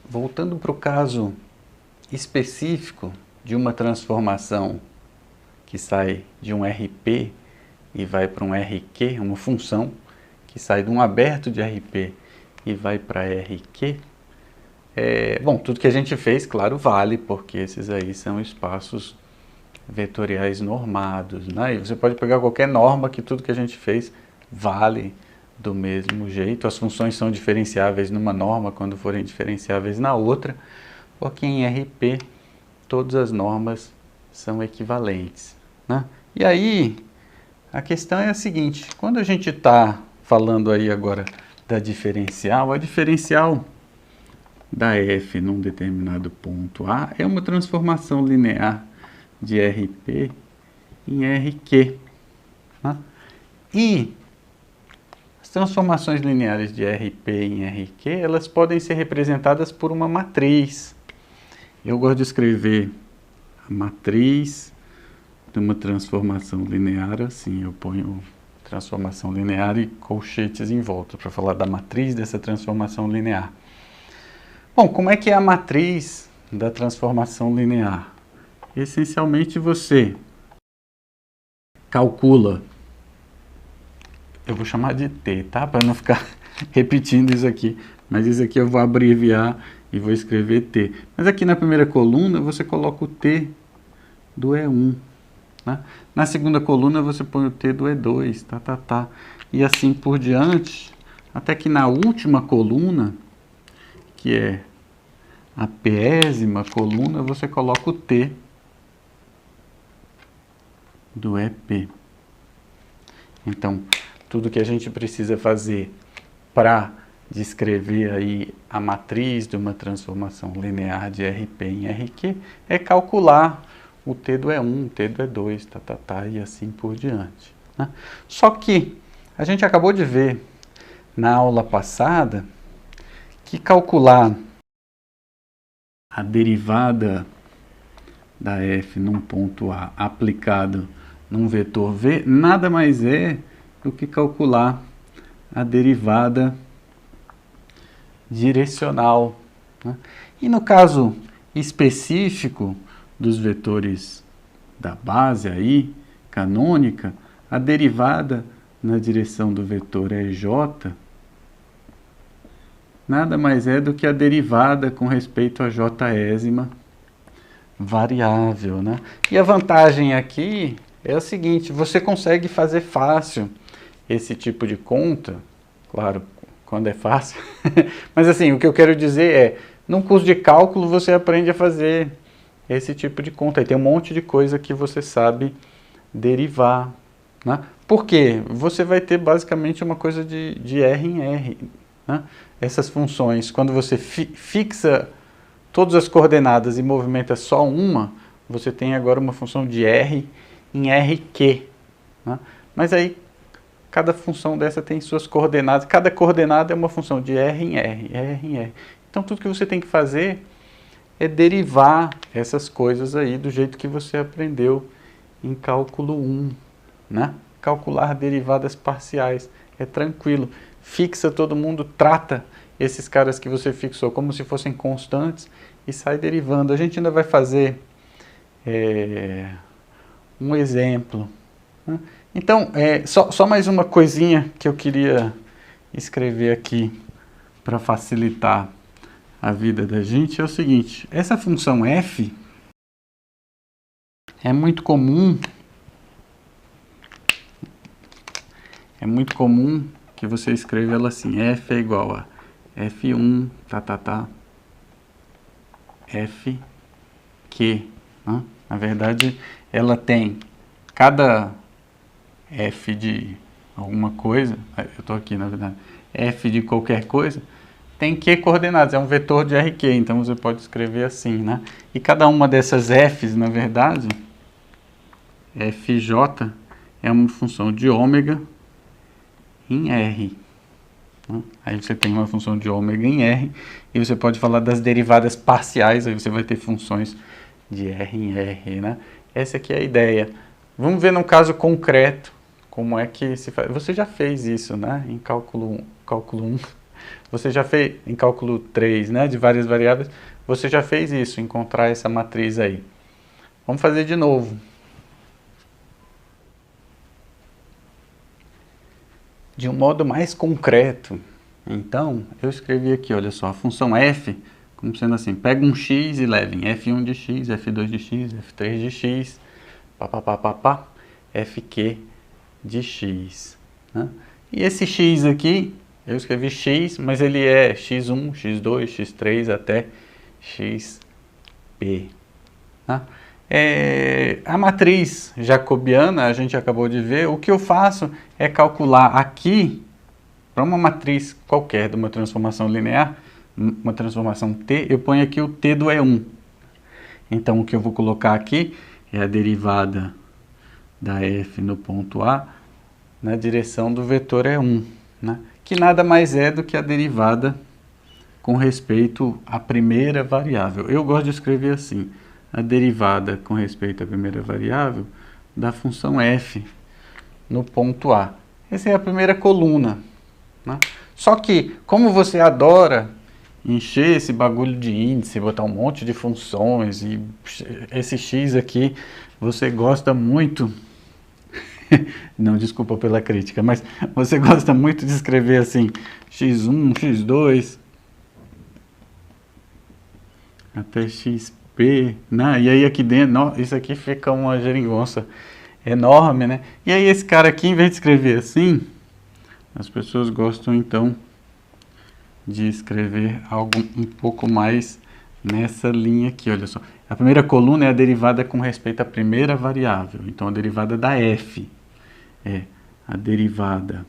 voltando para o caso específico de uma transformação que sai de um RP e vai para um RQ, uma função que sai de um aberto de RP e vai para RQ, bom, tudo que a gente fez, claro, vale, porque esses aí são espaços vetoriais normados, né? E você pode pegar qualquer norma que tudo que a gente fez vale do mesmo jeito. As funções são diferenciáveis numa norma quando forem diferenciáveis na outra, porque em RP todas as normas são equivalentes, né? E aí, a questão é a seguinte, quando a gente está falando aí agora da diferencial, a diferencial da f num determinado ponto A é uma transformação linear de RP em RQ, né? E as transformações lineares de RP em RQ, elas podem ser representadas por uma matriz. Eu gosto de escrever a matriz de uma transformação linear assim, eu ponho transformação linear e colchetes em volta para falar da matriz dessa transformação linear. Bom, como é que é a matriz da transformação linear? Essencialmente você calcula, eu vou chamar de T, tá? Para não ficar repetindo isso aqui, mas isso aqui eu vou abreviar e vou escrever T. Mas aqui na primeira coluna você coloca o T do E1, né? Na segunda coluna você põe o T do E2, e assim por diante, até que na última coluna, que é a pésima coluna, você coloca o T do EP. Então, tudo que a gente precisa fazer para descrever aí a matriz de uma transformação linear de RP em RQ é calcular o T do E1, o T do E2, e assim por diante, né? Só que a gente acabou de ver na aula passada que calcular a derivada da f num ponto A aplicado num vetor V nada mais é do que calcular a derivada direcional, né? E no caso específico dos vetores da base aí, canônica, a derivada na direção do vetor EJ nada mais é do que a derivada com respeito a jésima variável, né? E a vantagem aqui é o seguinte, você consegue fazer fácil esse tipo de conta, claro, quando é fácil, mas assim, o que eu quero dizer é, num curso de cálculo você aprende a fazer esse tipo de conta, e tem um monte de coisa que você sabe derivar, né? Por quê? Você vai ter basicamente uma coisa de R em R, né? Essas funções, quando você fixa todas as coordenadas e movimenta só uma, você tem agora uma função de R em RQ, né? Mas aí, cada função dessa tem suas coordenadas, cada coordenada é uma função de R em R, R em R. Então, tudo que você tem que fazer é derivar essas coisas aí do jeito que você aprendeu em cálculo 1, né? Calcular derivadas parciais, é tranquilo. Fixa todo mundo, trata esses caras que você fixou como se fossem constantes e sai derivando. A gente ainda vai fazer um exemplo, né? Então, só mais uma coisinha que eu queria escrever aqui para facilitar a vida da gente é o seguinte, essa função f é muito comum que você escreva ela assim, f é igual a f1, fq, né? Na verdade, ela tem cada f de alguma coisa, eu estou aqui na verdade, f de qualquer coisa, tem q coordenadas, é um vetor de RQ, então você pode escrever assim, né? E cada uma dessas f's, na verdade, fj é uma função de ômega em R, né? Aí você tem uma função de ômega em R, e você pode falar das derivadas parciais, aí você vai ter funções de R em R, né? Essa aqui é a ideia. Vamos ver num caso concreto como é que se faz. Você já fez isso, né? Em cálculo 1. Você já fez, em cálculo 3, né, de várias variáveis, você já fez isso, encontrar essa matriz aí. Vamos fazer de novo. De um modo mais concreto, então, eu escrevi aqui, olha só, a função f, como sendo assim, pega um x e leve em f1 de x, f2 de x, f3 de x, papapá, fq de x. Né? E esse x aqui, eu escrevi x, mas ele é x1, x2, x3 até xp. Tá? A matriz jacobiana, a gente acabou de ver, o que eu faço é calcular aqui, para uma matriz qualquer de uma transformação linear, uma transformação t, eu ponho aqui o t do E1. Então, o que eu vou colocar aqui é a derivada da f no ponto A na direção do vetor E1, né? Que nada mais é do que a derivada com respeito à primeira variável. Eu gosto de escrever assim, a derivada com respeito à primeira variável da função f no ponto A. Essa é a primeira coluna. Né? Só que, como você adora encher esse bagulho de índice, botar um monte de funções, e esse x aqui, você gosta muito, não, desculpa pela crítica, mas você gosta muito de escrever assim, x1, x2, até xp, né? E aí aqui dentro, isso aqui fica uma geringonça enorme, né? E aí esse cara aqui, em vez de escrever assim, as pessoas gostam então de escrever algo um pouco mais nessa linha aqui, olha só. A primeira coluna é a derivada com respeito à primeira variável, então a derivada da f é a derivada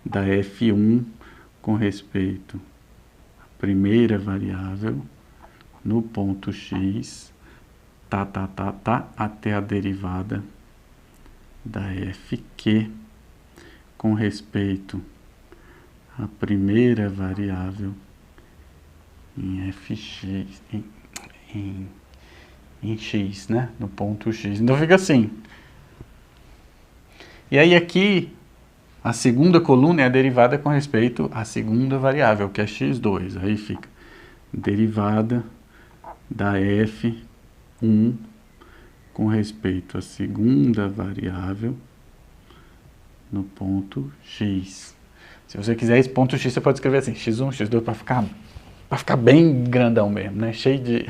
da f1 com respeito à primeira variável no ponto x, até a derivada da fq com respeito à primeira variável em fx, em x, né? No ponto x. Então fica assim. E aí aqui, a segunda coluna é a derivada com respeito à segunda variável, que é x2. Aí fica derivada da f1 com respeito à segunda variável no ponto x. Se você quiser esse ponto x, você pode escrever assim, x1, x2, para ficar bem grandão mesmo, né? Cheio de,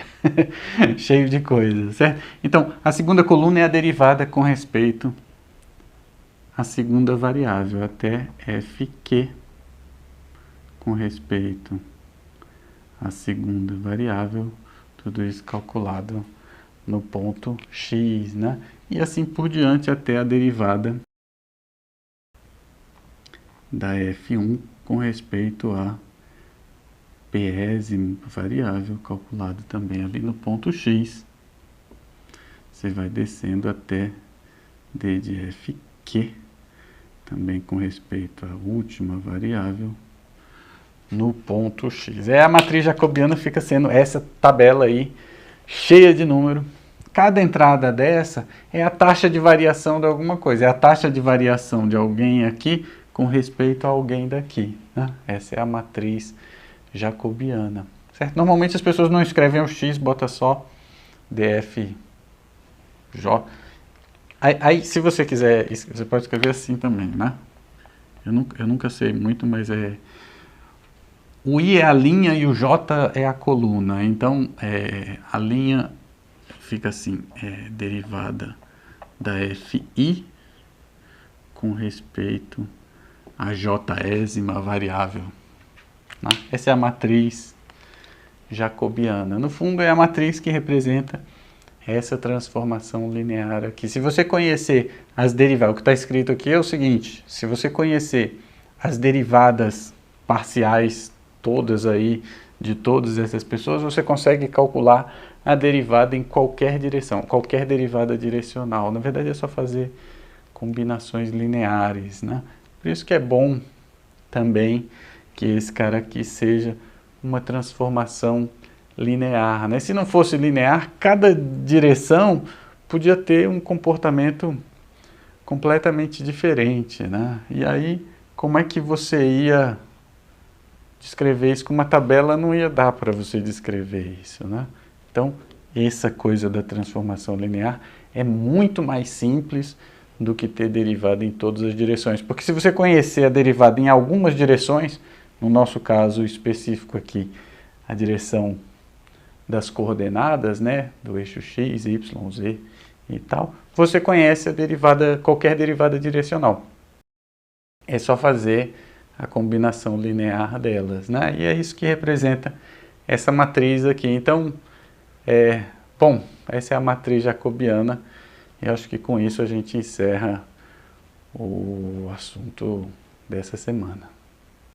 cheio de coisas, certo? Então, a segunda coluna é a derivada com respeito à segunda variável, até fq com respeito à segunda variável, tudo isso calculado no ponto x, né? E assim por diante até a derivada da f1 com respeito a pésima variável, calculado também ali no ponto x. Você vai descendo até d de fq, também com respeito à última variável, no ponto x. A matriz jacobiana fica sendo essa tabela aí, cheia de número. Cada entrada dessa é a taxa de variação de alguma coisa, é a taxa de variação de alguém aqui com respeito a alguém daqui. Né? Essa é a matriz jacobiana. Certo? Normalmente as pessoas não escrevem o x, bota só df j. Aí, se você quiser, você pode escrever assim também, né? Eu nunca sei muito, mas o i é a linha e o j é a coluna. Então, a linha fica assim, derivada da fi com respeito a jésima variável. Né? Essa é a matriz jacobiana. No fundo, é a matriz que representa essa transformação linear aqui. Se você conhecer as derivadas, o que está escrito aqui é o seguinte, se você conhecer as derivadas parciais todas aí, de todas essas pessoas, você consegue calcular a derivada em qualquer direção, qualquer derivada direcional. Na verdade, é só fazer combinações lineares, né? Por isso que é bom também que esse cara aqui seja uma transformação linear, né? Se não fosse linear, cada direção podia ter um comportamento completamente diferente, né? E aí, como é que você ia descrever isso com uma tabela, não ia dar para você descrever isso, né? Então, essa coisa da transformação linear é muito mais simples do que ter derivada em todas as direções. Porque se você conhecer a derivada em algumas direções, no nosso caso específico aqui, a direção das coordenadas, né, do eixo x, y, z e tal, você conhece a derivada, qualquer derivada direcional. É só fazer a combinação linear delas, né? E é isso que representa essa matriz aqui. Então, bom, essa é a matriz jacobiana. E acho que com isso a gente encerra o assunto dessa semana.